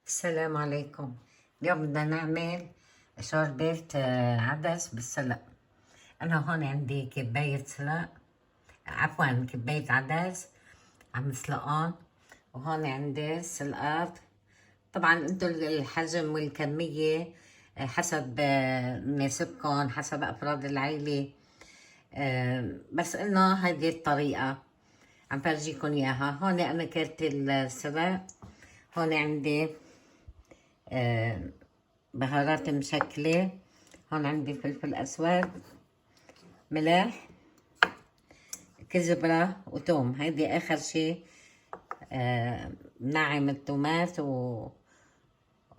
السلام عليكم. اليوم بدنا نعمل شوربة عدس بالسلق. أنا هون عندي كباية سلق، عفوا كباية عدس عم سلقان، وهون عندي سلقات. طبعا انتو الحجم والكمية حسب مناسبكم، حسب أفراد العيلة. بس إنه هذه الطريقة عم فرجيكم إياها. هون أنا كرت السلق، هون عندي بهارات مشكلة، هون عندي فلفل أسود، ملح، كزبرة وتوم. هيدي آخر شي نعم التومات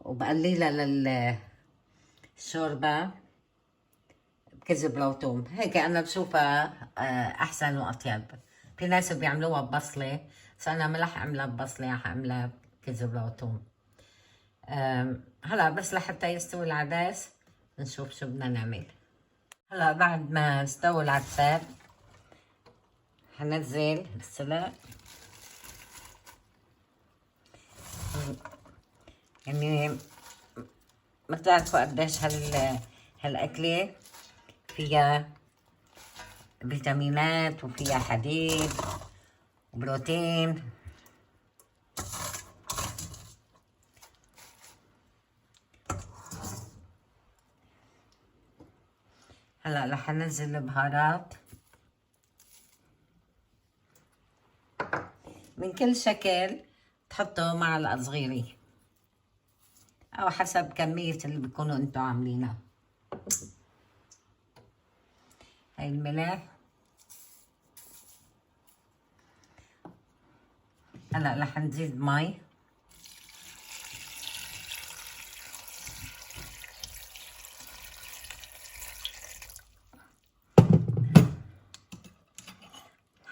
وبقليلها للشوربة بكزبرة وتوم. هيك أنا بشوفها أحسن وأطيب. في ناس بيعملوها ببصلة، بس أنا ما رح أعملها ببصلة، رح أعملها بكزبرة وتوم. هلا بس لحتى يستوي العدس نشوف شو بدنا نعمل. هلا بعد ما استووا العدسات هنزل السلق، يعني ما بتعرفوا قديش هالأكلة فيها فيتامينات وفيها حديد وبروتين. هلا رح انزل البهارات من كل شكل، تحطوا معلقة صغيرة او حسب كمية اللي بيكونوا انتوا عاملينها. هاي الملح. هلا رح نزيد مي،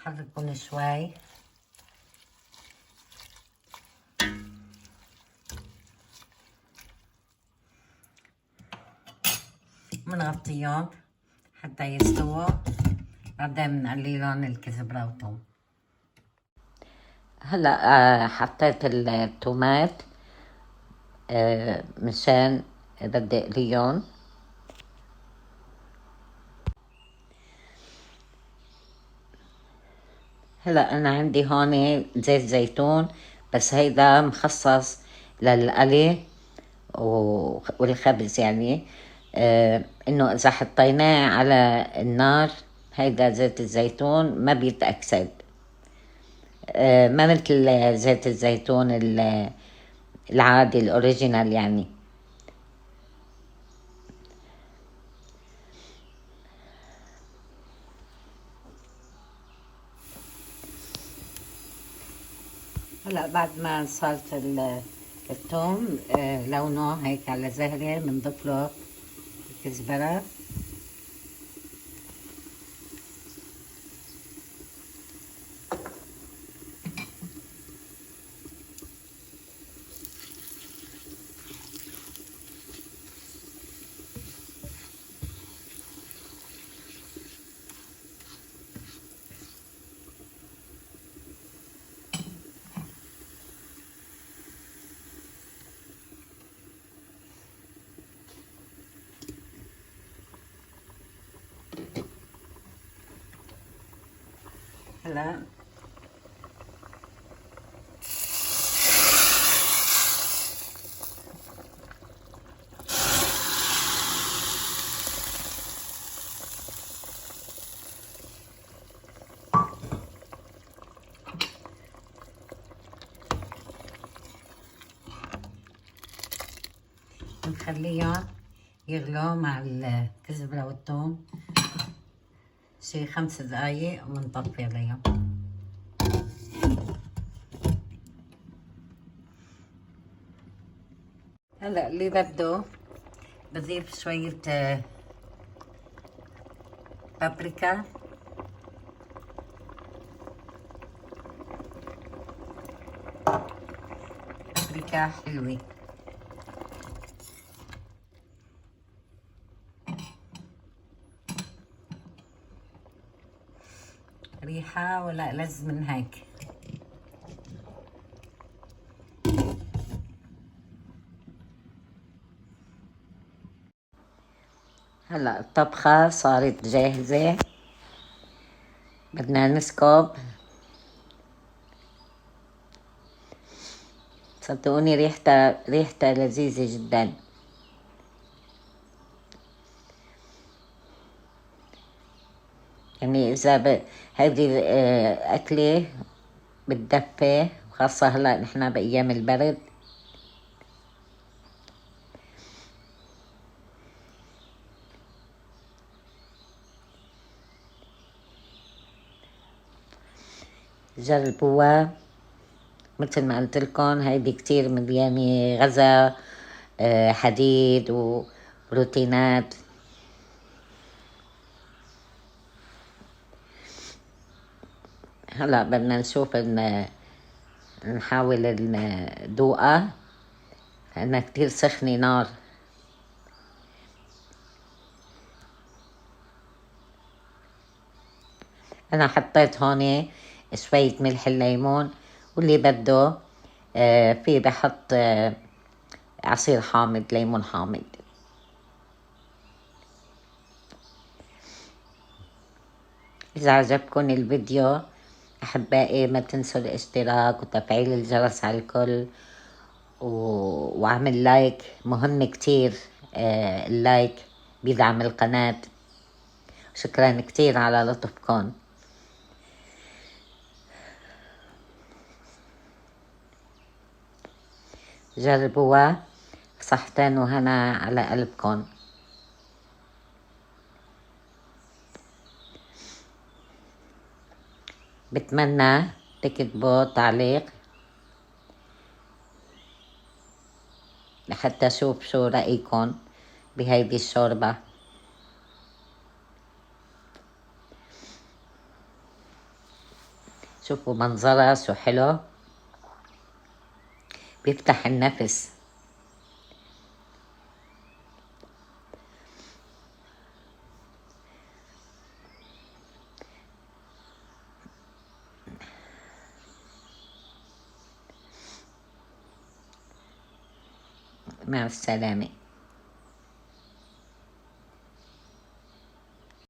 حركون شوي، بنغطيهم حتى يستووا، بعدين بنقليلهم الكزبرة والثوم. هلا حطيت التومات مشان بدي اقليهم. هلا انا عندي هون زيت زيتون، بس هيدا مخصص للقلي والخبز، يعني انه اذا حطيناه على النار هيدا زيت الزيتون ما بيتأكسد، ما مثل زيت الزيتون العادي الاوريجينال يعني. هلا بعد ما صارت الثوم لونه هيك على زهرة، بنضيف له الكزبرة، هلا بنخليهم يغلوا مع الكزبرة والثوم شي 5 دقايق وبنطفي عليهم. هلا اللي بده بضيف شوية بابريكا، بابريكا حلوة. ريحة ولا ألذ من هيك. هلا الطبخة صارت جاهزة، بدنا نسكب. صدقوني ريحتها لذيذة جدا. يعني إذا هذه أكلة بتدفي، خاصة هلا نحنا بأيام البرد. جربوها، مثل ما قلت لكم هيدي كتير مليانة غذاء، حديد وبروتينات. هلا بدنا نشوف نحاول ندوقها لأنها كتير سخنة نار. أنا حطيت هون شوية ملح الليمون، واللي بده فيه بحط عصير حامض، ليمون حامض. إذا عجبكم الفيديو أحبائي ما تنسوا الاشتراك وتفعيل الجرس على الكل، وعمل لايك، مهم كتير. اللايك بيدعم القناة. شكرا كتير على لطفكم. جربوها، صحتين وهنا على قلبكم. بتمنى تكتبوا تعليق لحتى أشوف شو رأيكم بهيدي الشوربة. شوفوا منظرها شو حلو، بيفتح النفس. مع السلامة.